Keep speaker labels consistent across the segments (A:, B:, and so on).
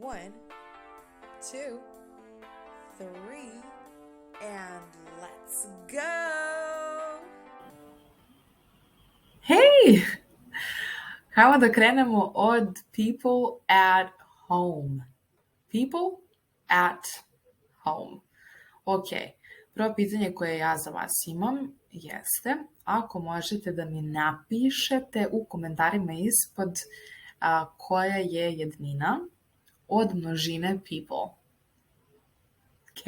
A: One, two, three, and let's go!
B: Hej! Hajmo da krenemo od people at home. People at home. Ok, prvo pitanje koje ja za vas imam jeste ako možete da mi napišete u komentarima ispod koja je jednina od množine people. Ok?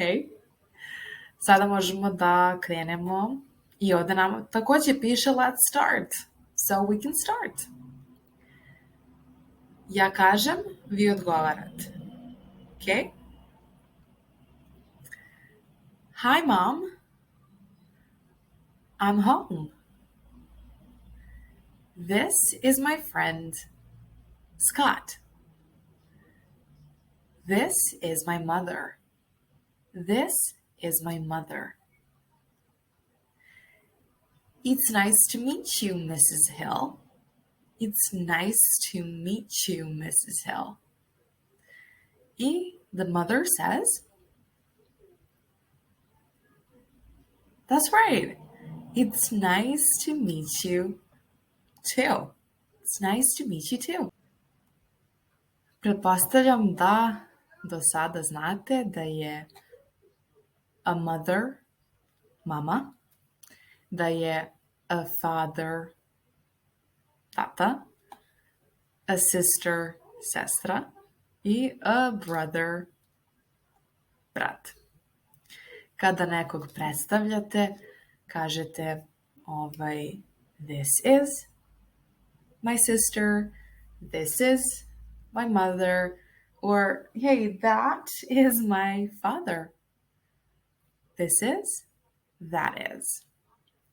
B: Sada možemo da krenemo i ovde nam takođe piše let's start. So we can start. Ja kažem, vi odgovarate. Ok? Hi, Mom. I'm home. This is my friend, Scott. This is my mother. This is my mother. It's nice to meet you, Mrs. Hill. It's nice to meet you, Mrs. Hill. The mother says, that's right. It's nice to meet you too. It's nice to meet you too. Pretpostavljam da do sada znate da je a mother mama, da je a father tata, a sister sestra i a brother brat. Kada nekog predstavljate, kažete this is my sister, this is my mother, or hey, that is my father. This is, that is.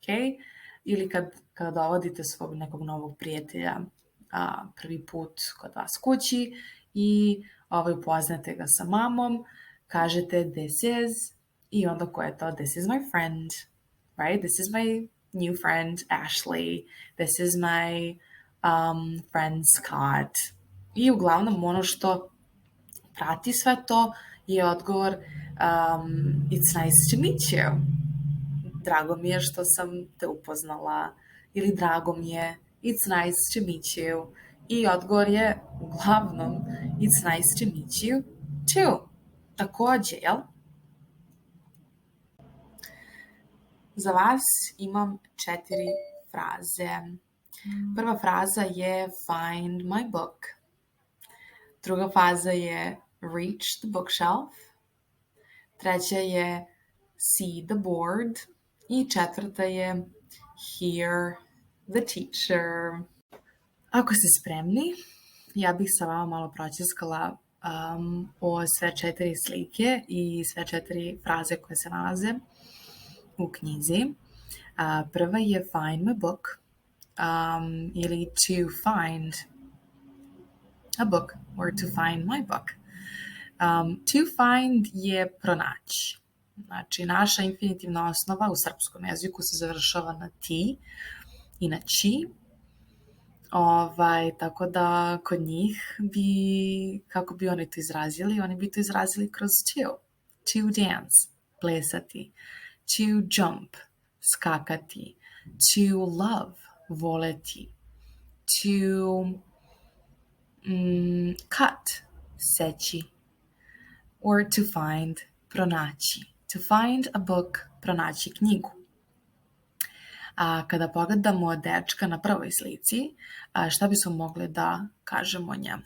B: Okay? Ili kada dovodite svog nekog novog prijatelja prvi put kod vas kući i upoznate ga sa mamom, kažete this is i onda ko je to? This is my friend, right? This is my new friend, Ashley. This is my friend, Scott. I uglavnom ono što prati sve to je odgovor it's nice to meet you. Drago mi je što sam te upoznala. Ili drago mi je, it's nice to meet you. I odgovor je uglavnom it's nice to meet you too. Takođe, jel? Za vas imam 4 fraze. Prva fraza je find my book. Druga fraza je reach the bookshelf. Treća je see the board. I četvrta je hear the teacher. Ako ste spremni, ja bih sa vama malo pročeskala o sve 4 slike i sve 4 fraze koje se nalaze u knjizi. Prva je find my book ili to find a book or to find my book. To find je pronaći. Znači, naša infinitivna osnova u srpskom jeziku se završava na ti i na či. Tako da kod njih kako bi oni to izrazili? Oni bi to izrazili kroz to. To dance, plesati. To jump, skakati. To love, voleti. To cut, seći. Or to find, pronaći. To find a book, pronaći knjigu. Kada pogledamo dečka na prvoj slici, šta bismo mogli da kažemo o njemu?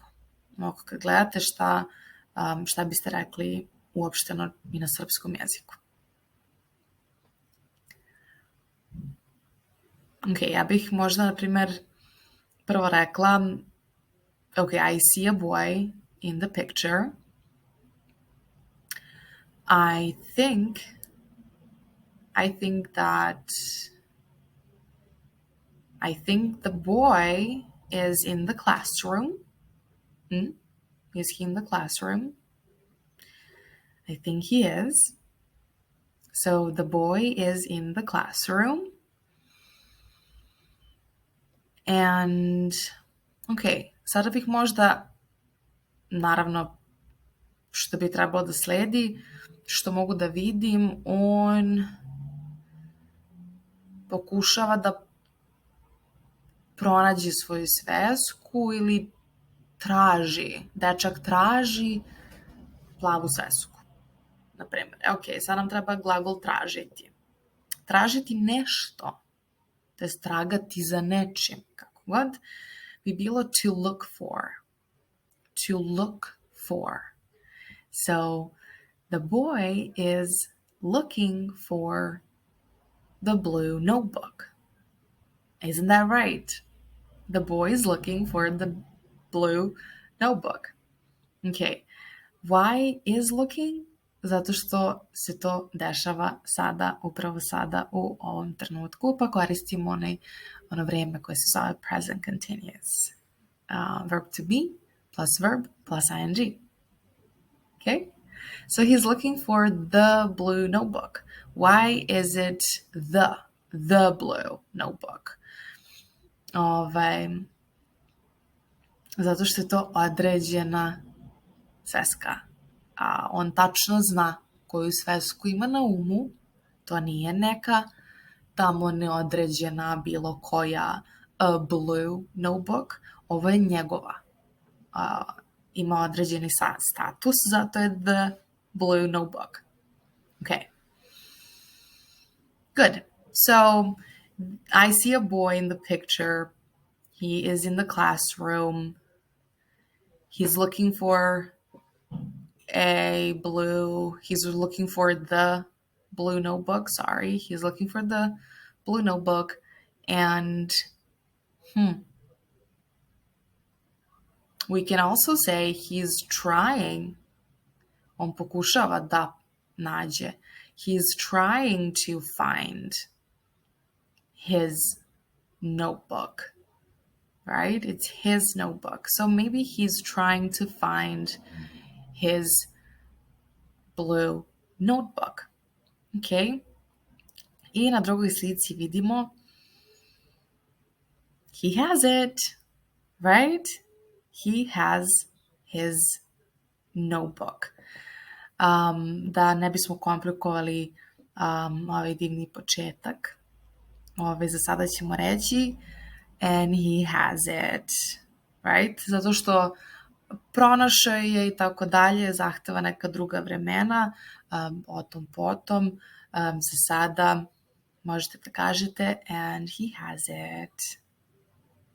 B: Kad gledate šta biste rekli uopšteno i na srpskom jeziku? Ok, ja bih možda, na primer, prvo rekla, I see a boy in the picture. I think the boy is in the classroom. Is he in the classroom? I think he is. So the boy is in the classroom. And, ok, sada bih možda, naravno, što bi trebalo da sledi, što mogu da vidim, on pokušava da pronađe svoju svesku ili dečak traži plavu svesku. Naprimjer, ok, sad nam treba glagol tražiti. Tražiti nešto, to je tragati za nečim, kako god, bi bilo to look for. To look for. So, the boy is looking for the blue notebook. Isn't that right? The boy is looking for the blue notebook. Okay. Why is looking? Zato što se to dešava sada, upravo sada u ovom trenutku, pa koristimo ono vrijeme koje se zove present continuous. Verb to be plus verb plus ing. Okay? So he's looking for the blue notebook. Why is it the blue notebook? Zato što je to određena sveska. A on tačno zna koju svesku ima na umu. To nije neka tamo neodređena bilo koja blue notebook. Ovo je njegova. Ima određeni status, zato je the blue notebook. Okay. Good. So I see a boy in the picture. He is in the classroom. He's looking for the blue notebook. Sorry. He's looking for the blue notebook. And we can also say he's trying. On pokušava da nađe. He's trying to find his notebook, right? It's his notebook. So maybe he's trying to find his blue notebook. Okay? I na drugoj slici vidimo he has it, right? He has his notebook. Da ne bismo komplikovali ovaj divni početak, za sada ćemo reći and he has it, right? Zato što pronašao je i tako dalje, zahteva neka druga vremena, o tom potom, za sada možete da kažete and he has it.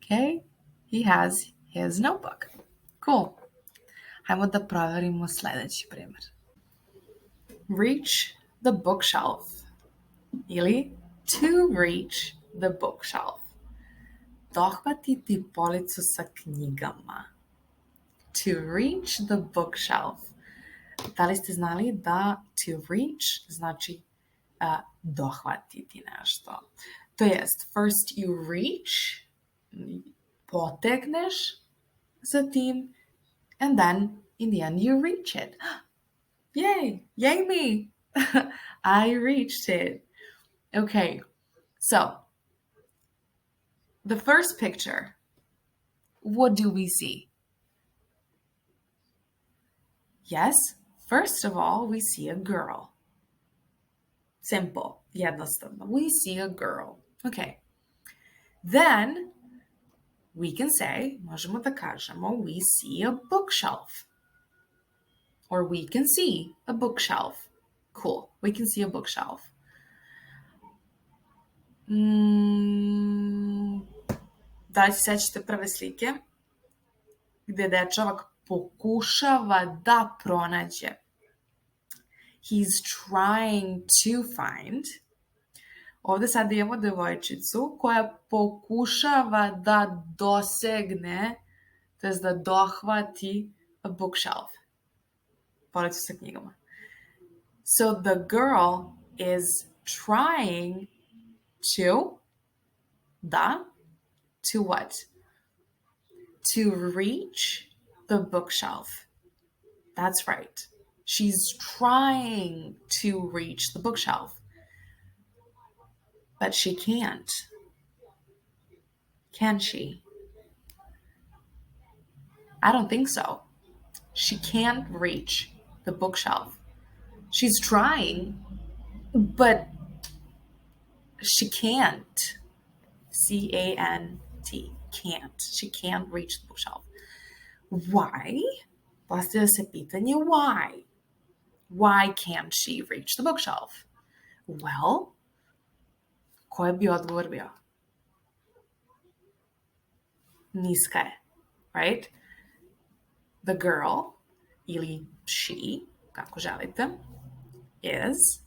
B: Okay? He has his notebook. Cool. Hajmo da proverimo sledeći primjer. Reach the bookshelf ili to reach the bookshelf. Dohvatiti policu sa knjigama. To reach the bookshelf. Da li ste znali da to reach znači dohvatiti nešto? To jest, first you reach, potegneš za tim, and then in the end you reach it. Yay! Yay me! I reached it. Okay, so the first picture, what do we see? Yes, first of all, we see a girl. Simple, jednostavno. We see a girl. Okay. Then we can say, možemo da kažemo, we see a bookshelf. Or we can see a bookshelf. Cool. We can see a bookshelf. Da li se sećate prve slike? Gde dečavak pokušava da pronađe. He's trying to find. Ovde sad imamo devojčicu koja pokušava da dosegne, to jest da dohvati a bookshelf. Policu sa knjigama. So the girl is trying to what? To reach the bookshelf. That's right. She's trying to reach the bookshelf. But she can't. Can she? I don't think so. She can't reach the bookshelf. She's trying, but she can't. C-A-N-T. Can't. She can't reach the bookshelf. Why? Postavlja se pitanje why. Why can't she reach the bookshelf? Well, koji bi odgovor bio? Niska je, right? The girl, ili she, kako želite, is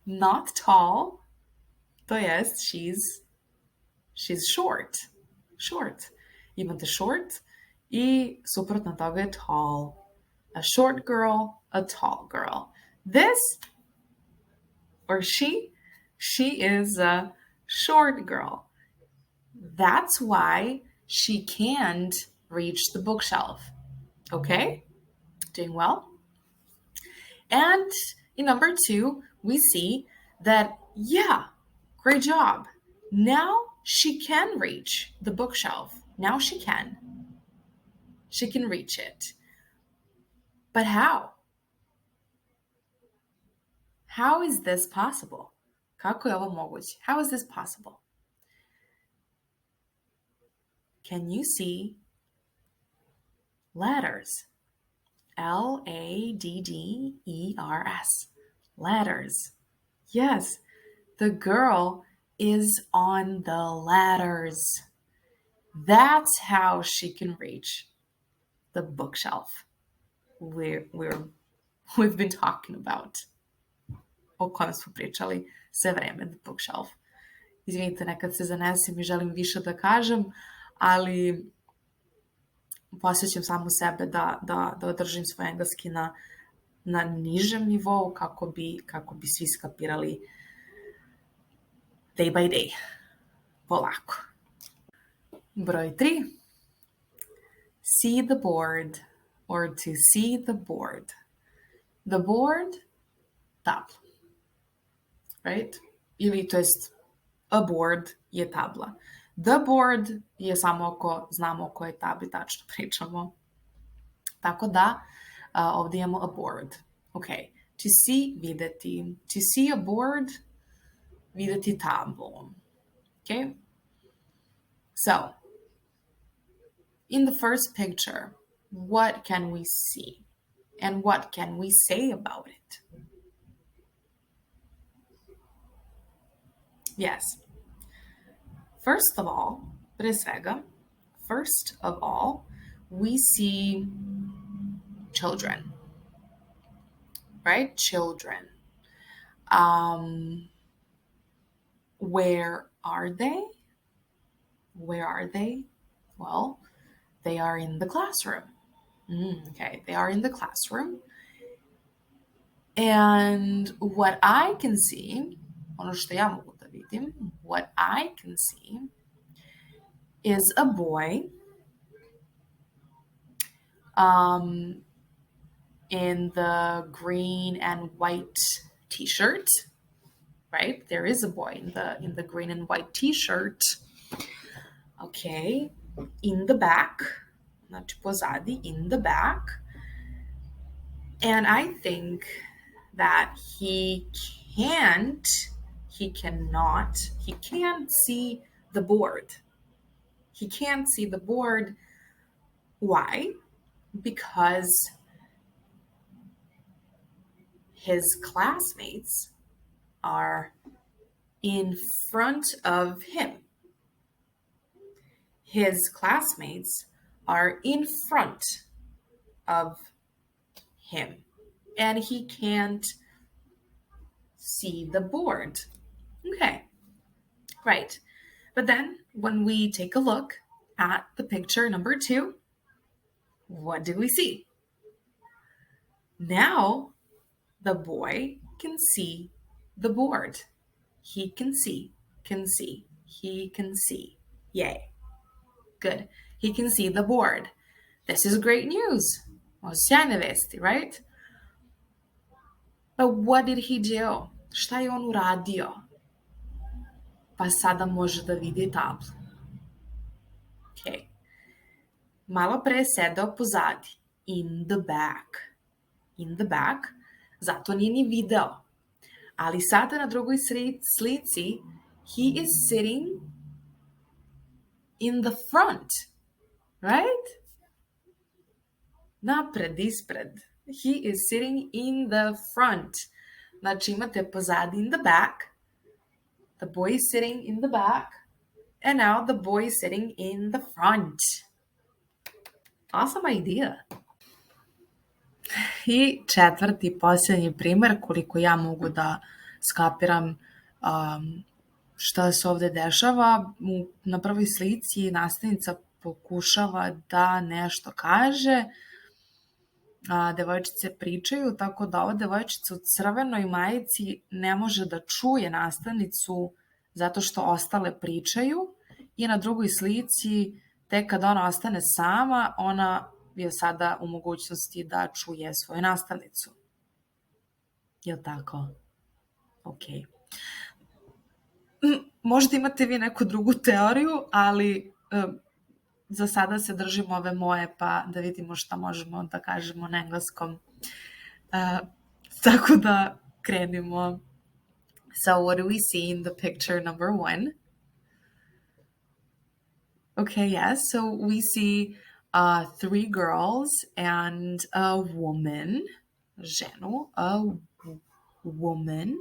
B: not tall, to jest she's short. Short. Imate short i suprotno toga je tall. A short girl, a tall girl. This, or she is a short girl. That's why she can't reach the bookshelf. Okay? Doing well? And in number 2, we see that, yeah, great job. Now she can reach the bookshelf. Now she can. She can reach it. But how? How is this possible? Kako je ovo moguće? How is this possible? Can you see ladders? L-A-D-D-E-R-S. Ladders. Yes, the girl is on the ladders. That's how she can reach the bookshelf we've been talking about. O kojem smo pričali sve vreme, the bookshelf. Izvinite, nekad se zanesem i želim više da kažem, ali posjećam samo sebe da održim svoj engleski na nižem nivou kako bi svi skapirali day by day. Polako. Broj 3. See the board, or to see the board. The board, tabla. Right? Ili, to jest, a board je tabla. The board je samo ako znamo o kojoj tabli tačno pričamo. Tako da, ovdje imamo a board. Ok. To see, videti. To see a board, videti tablu. Ok? So, in the first picture, what can we see? And what can we say about it? Yes. First of all, pre svega, we see children, right? Children. Where are they? Where are they? Well, they are in the classroom. Okay, they are in the classroom. And what I can see, ono što ja mogu da vidim, what I can see is a boy in the green and white t-shirt, right? There is a boy in the green and white t-shirt. Okay, in the back, znači pozadi, in the back. And I think that he can't see the board. He can't see the board. Why? Because his classmates are in front of him. His classmates are in front of him, and he can't see the board. Okay, right. But then when we take a look at the picture number 2, what do we see? Now the boy can see the board. He can see. He can see. Yay. Good. He can see the board. This is great news. Sjajne vesti, right? But what did he do? Šta je on uradio? Pa sada može da vidi tablu. Okay. Malo pre je sedao pozadi in the back. In the back, zato nije ni video. Ali sada na drugoj slici, he is sitting in the front, right? Napred, ispred. He is sitting in the front. Znači imate pozadi in the back. The boy is sitting in the back. And now the boy is sitting in the front. Awesome idea. I četvrti, posljednji primer, koliko ja mogu da skapiram šta se ovde dešava. Na prvoj slici nastavnica pokušava da nešto kaže. Devojčice pričaju, tako da ova devojčica u crvenoj majici ne može da čuje nastavnicu zato što ostale pričaju. I na drugoj slici, tek kad ona ostane sama, ona je sada u mogućnosti da čuje svoju nastavnicu. Jel' tako? Ok. Možda imate vi neku drugu teoriju, ali za sada se držimo ove moje, pa da vidimo šta možemo da kažemo na engleskom. Tako da krenimo. So what do we see in the picture number 1? Okay, yes, so we see 3 girls and a woman, ženu, a woman,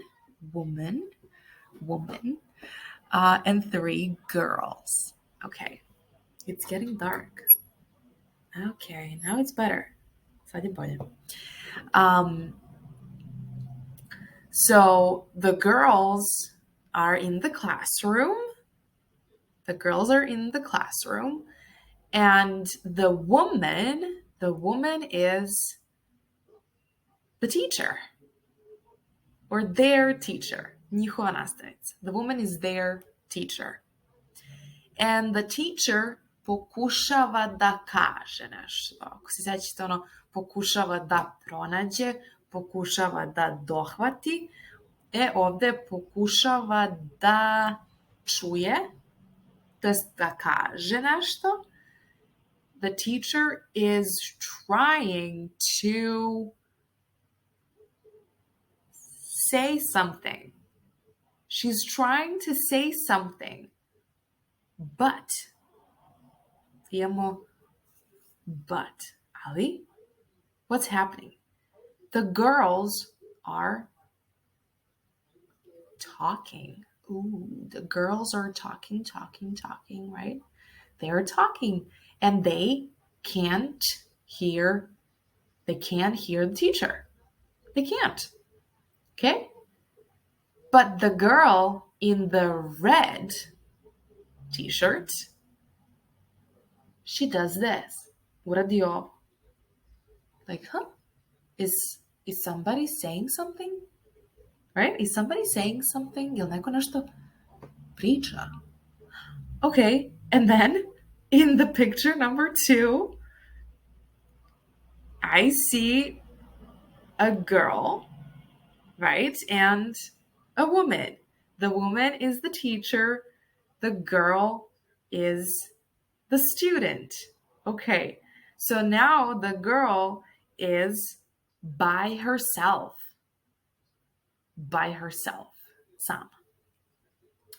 B: and 3 girls. Okay, it's getting dark. Okay, now it's better. Sad je bolje. So the girls are in the classroom. The girls are in the classroom. And the woman is the teacher. Or their teacher. Njihova nastavnica. The woman is their teacher. And the teacher pokušava da kaže nešto. Ako se sećate ono, pokušava da pronađe, pokušava da dohvati. Ovde pokušava da čuje, to jest da kaže nešto. The teacher is trying to say something. She's trying to say something. But, ali, what's happening? The girls are talking. Ooh, the girls are talking, right? They're talking and they can't hear the teacher. They can't. Okay? But the girl in the red t-shirt, she does this. Uradi ovo. Like, Is somebody saying something? Right? Is somebody saying something? Jel neko nešto priča? Okay, and then in the picture number 2, I see a girl, right? And a woman. The woman is the teacher. The girl is the student. Okay, so now the girl is by herself. Sama.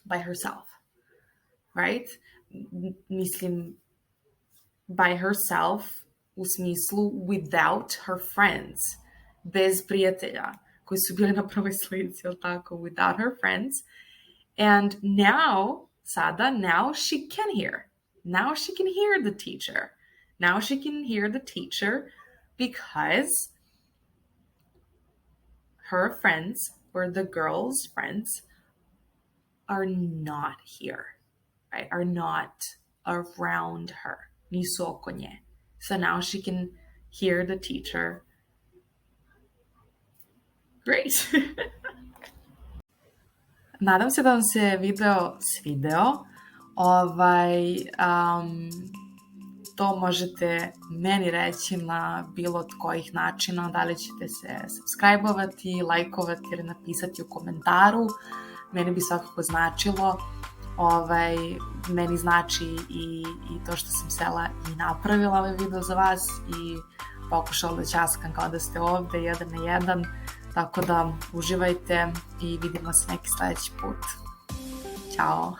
B: By herself. Right? Mislim, by herself u smislu without her friends. Bez prijatelja koji su bili na prvoj slici, jel tako? Without her friends. And now she can hear. Now she can hear the teacher. Now she can hear the teacher because her friends, or the girl's friends, are not here, right? Are not around her. Nisu oko nje. So now she can hear the teacher. Great. Nadam se da vam se video svideo. To možete meni reći na bilo od kojih načina, da li ćete se subscribe-ovati, lajkovati ili napisati u komentaru. Meni bi svakako značilo. Meni znači i to što sam sela i napravila ovaj video za vas i pokušala da ćaskam kao da ste ovde, 1 na 1, tako da uživajte i vidimo se neki sledeći put. Ćao!